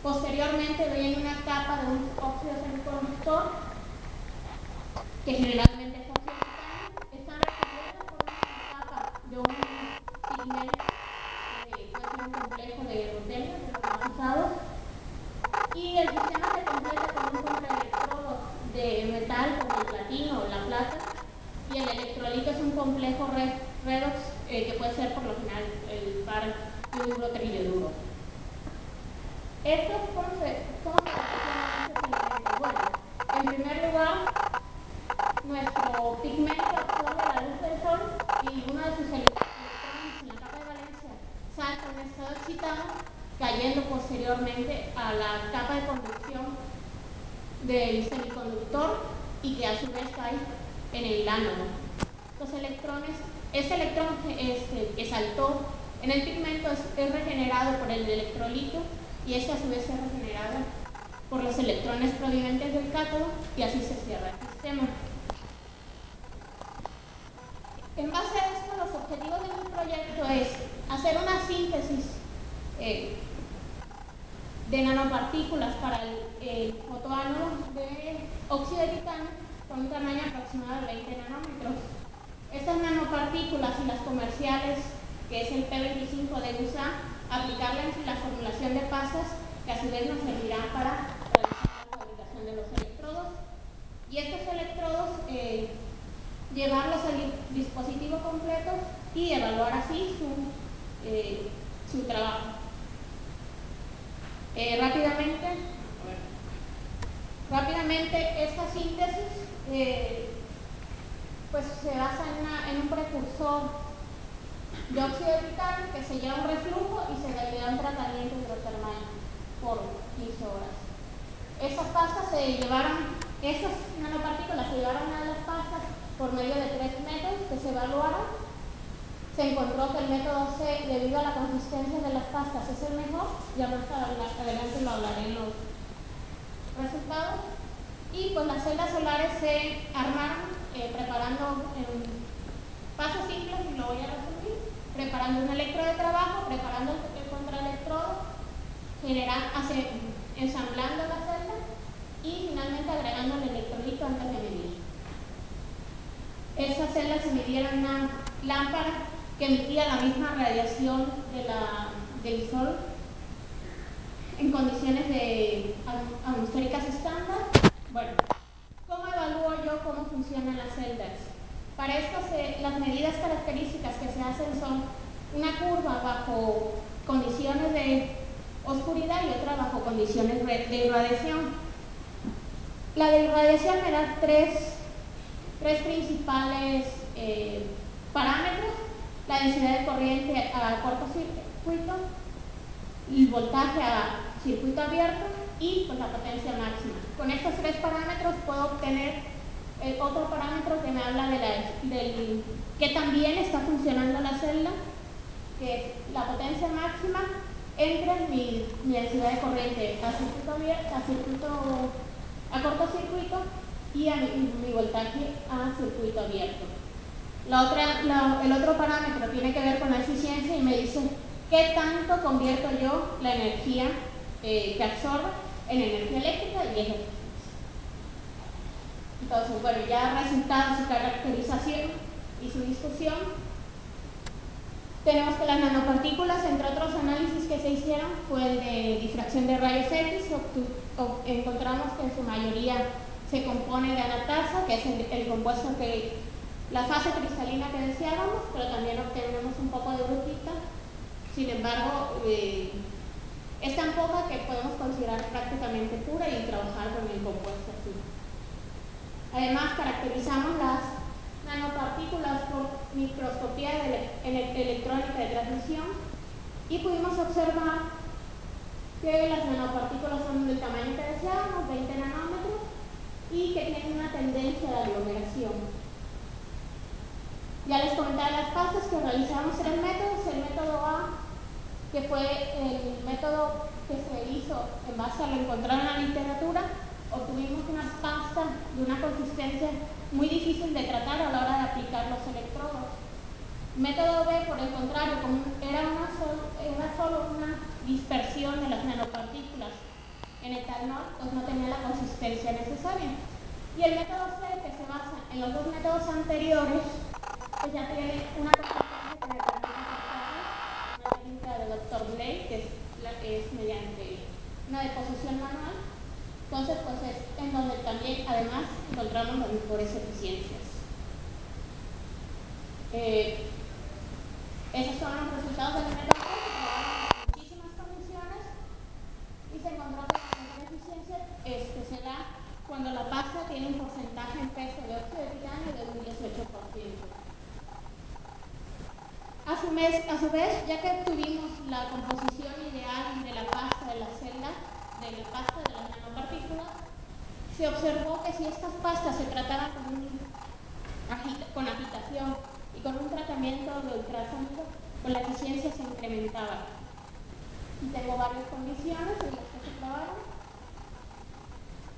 Posteriormente viene una capa de un óxido semiconductor, que generalmente es óxido de titanio. Están recubiertas por una capa de un pigmento, puede ser un complejo de rutenio, de los más usados. Y el sistema se completa con un contraelectrodo de metal como el platino o la plata. Y el electrolito es un complejo redox, que puede ser por lo general el par yoduro trilleduro. ¿Cómo se relacionan estos elementos? Bueno, en primer lugar, nuestro pigmento absorbe la luz del sol y uno de sus electrones en la capa de valencia salta a un estado excitado, cayendo posteriormente a la capa de conducción del semiconductor y que a su vez cae en el ánodo. Los electrones, ese electrón que saltó en el pigmento es regenerado por el electrolito y este a su vez es regenerado por los electrones provenientes del cátodo y así se cierra el sistema. En base a esto, los objetivos de mi proyecto es hacer una síntesis de nanopartículas para el fotoánodo de óxido de titanio con un tamaño aproximado de 20 nanómetros. Estas nanopartículas y las comerciales, que es el P25 de USA, aplicarla en la formulación de pastas que a su vez nos servirán para realizar la fabricación de los electrodos. Y estos electrodos, llevarlos al dispositivo completo y evaluar así su trabajo. Rápidamente, esta síntesis pues se basa en un precursor de óxido de titanio que se lleva un reflujo y se le da un tratamiento hidrotermal por 15 horas. Esas nanopartículas se llevaron a las pastas por medio de 3 métodos que se evaluaron. Se encontró que el método C, debido a la consistencia de las pastas, es el mejor. Ya más adelante lo hablaré en los resultados. Y pues las celdas solares se armaron preparando en pasos simples, y lo voy a resumir: preparando un electrodo de trabajo, preparando el contraelectrodo, ensamblando la celda y finalmente agregando el electrolito antes de medir. Esas celdas se midieron en una lámpara que emitía la misma radiación del sol en condiciones atmosféricas estándar. Bueno, ¿cómo evalúo yo cómo funcionan las celdas? Para esto, las medidas características que se hacen son una curva bajo condiciones de oscuridad y otra bajo condiciones de irradiación. La de irradiación me da tres principales parámetros: la densidad de corriente a cortocircuito, el voltaje a circuito abierto y pues la potencia máxima. Con estos tres parámetros puedo obtener otro parámetro que me habla del que también está funcionando la celda, que es la potencia máxima entre mi densidad de corriente a circuito abierto, a cortocircuito, y a mi voltaje a circuito abierto. El otro parámetro tiene que ver con la eficiencia y me dice qué tanto convierto yo la energía que absorbe en energía eléctrica y en eficiencia. Entonces, bueno, ya resultados, su caracterización y su discusión. Tenemos que las nanopartículas, entre otros análisis que se hicieron, fue el de difracción de rayos X. Encontramos que en su mayoría se compone de anatasa, que es el compuesto la fase cristalina que deseábamos, pero también obtenemos un poco de brutita. Sin embargo, es tan poca que podemos considerar prácticamente pura y trabajar con el compuesto así. Además, caracterizamos las nanopartículas por microscopía electrónica de transmisión y pudimos observar que las nanopartículas son del tamaño que deseábamos, 20 nanómetros, y que tienen una tendencia de aglomeración. Ya les comentaba las pastas que realizamos 3 métodos. El método A, que fue el método que se hizo en base a lo encontrado en la literatura, obtuvimos una pasta de una consistencia muy difícil de tratar a la hora de aplicar los electrodos. Método B, por el contrario, era solo una dispersión de las nanopartículas etanol pues no tenía la consistencia necesaria. Y el método C, que se basa en los dos métodos anteriores, pues ya tiene una consistencia que me permite aplicarlo, una técnica del Dr. Blake, que es mediante una deposición manual. Entonces, pues es en donde también, además, encontramos las mejores eficiencias. Esos son los resultados del método C, que probaron en muchísimas condiciones y se encontró que la mejor eficiencia se da cuando la pasta tiene un porcentaje en peso de óxido de titanio de un 18%. A su vez, ya que tuvimos la composición ideal de la pasta de la celda, de la pasta de las nanopartículas, se observó que si estas pastas se trataban con agitación y con un tratamiento de ultrasonido, pues la eficiencia se incrementaba. Y tengo varias condiciones en las que se probaron.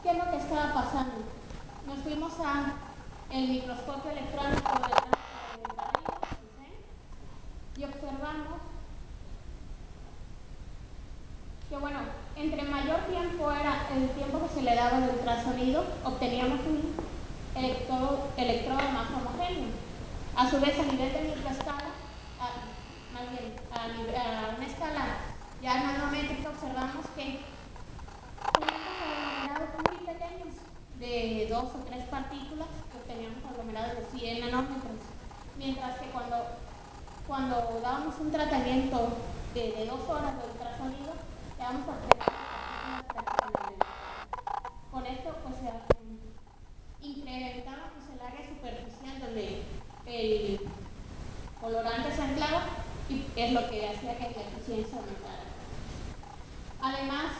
¿Qué es lo que estaba pasando? Nos fuimos al microscopio electrónico de barrido y observamos que, bueno, entre mayor tiempo era el tiempo que se le daba de ultrasonido, obteníamos un electrodo más homogéneo. A su vez, a nivel de microescala, más bien a una escala ya nanométrica, observamos que teníamos aglomerados muy pequeños, de 2 o 3 partículas, que obteníamos aglomerados de 100 nanómetros. Mientras que cuando dábamos un tratamiento de 2 horas de ultrasonido, dábamos obtener partículas prácticamente. Con esto, pues se incrementaba el área superficial donde el colorante se anclaba y es lo que hacía que la eficiencia aumentara. Además,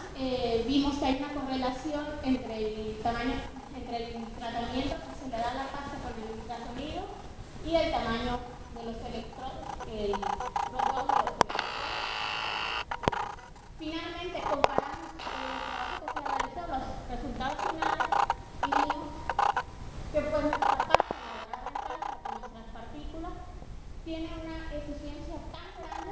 vimos que hay una correlación entre el tratamiento que se le da a la pasta con el ultrasonido y el tamaño de los electrodos, los dos de los electrodos. Finalmente, comparamos el trabajo que se realizó, los resultados finales, y vimos que pues nuestra pasta elaborada en casa con nuestras partículas tiene una eficiencia tan grande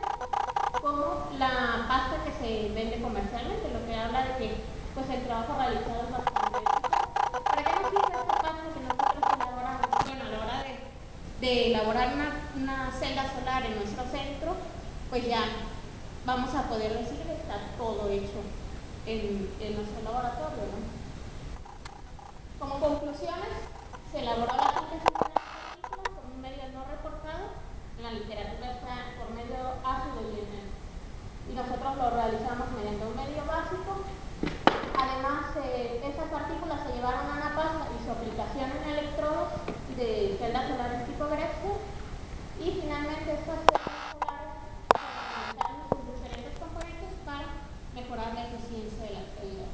como la pasta que se vende comercialmente, lo que habla de que pues el trabajo realizado es bastante eficaz. ¿Para qué nos sirve esta pasta que nosotros elaboramos? Bueno, a la hora de elaborar una celda solar en nuestro centro, pues ya vamos a poder decir que está todo hecho en nuestro laboratorio, ¿no? Como conclusiones, se elaboró la síntesis de nanopartículas con un medio no reportado. En la literatura está por medio ácido y nosotros lo realizamos mediante un medio básico. Además, esas partículas se llevaron a una pasta y su aplicación en electrodos de celdas solares tipo Grexer. Y finalmente estas celdas solares se analizaron sus diferentes componentes para mejorar la eficiencia de las celdas.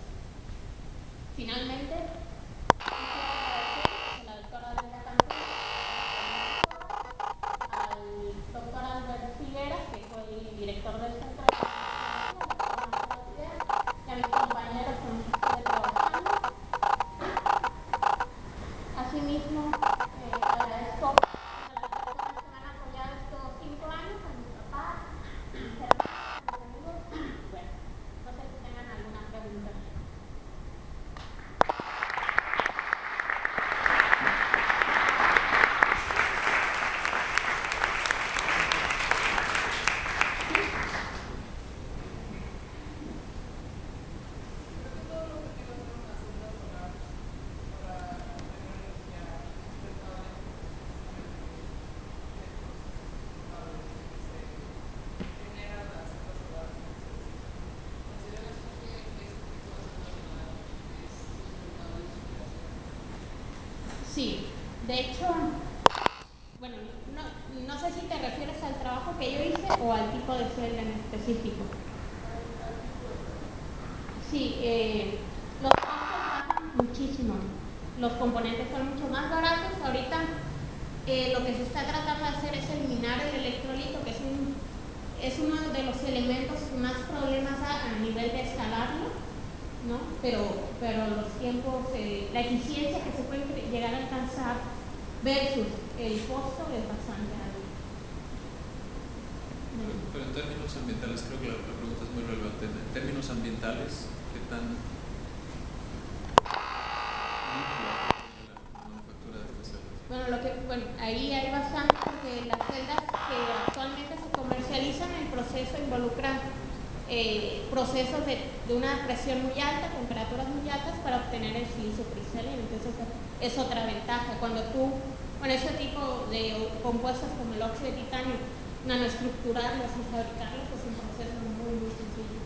Finalmente, quisiera agradecer a la doctora Andrea Cancel, al doctor Albert Figueras, que fue el director del centro de tecnología, y a mis compañeros con los que estuve trabajando. Asimismo, agradezco a las personas que me han apoyado estos 5 años, a mis papás, a mis hermanos, a mis amigos. Bueno, no sé si tengan alguna pregunta. Sí, de hecho, bueno, no sé si te refieres al trabajo que yo hice o al tipo de celda en específico. Sí, los costos bajan muchísimo, los componentes son mucho más baratos. Ahorita lo que se está tratando de hacer es eliminar el electrolito, que es uno de los elementos que más problemas da a nivel de escalarlo, ¿no? Pero los tiempos, la eficiencia que se puede llegar a alcanzar versus el costo es bastante alto. Pero en términos ambientales, creo que la pregunta es muy relevante. En términos ambientales, ¿qué tan manufactura de estas celdas? Bueno, ahí hay bastante porque las celdas que actualmente se comercializan, el proceso involucra procesos de una presión muy alta, temperaturas muy altas para obtener el silicio cristalino. Entonces es otra ventaja. Cuando tú, con ese tipo de compuestos como el óxido de titanio, nanoestructurarlos y fabricarlos es un proceso muy, muy sencillo.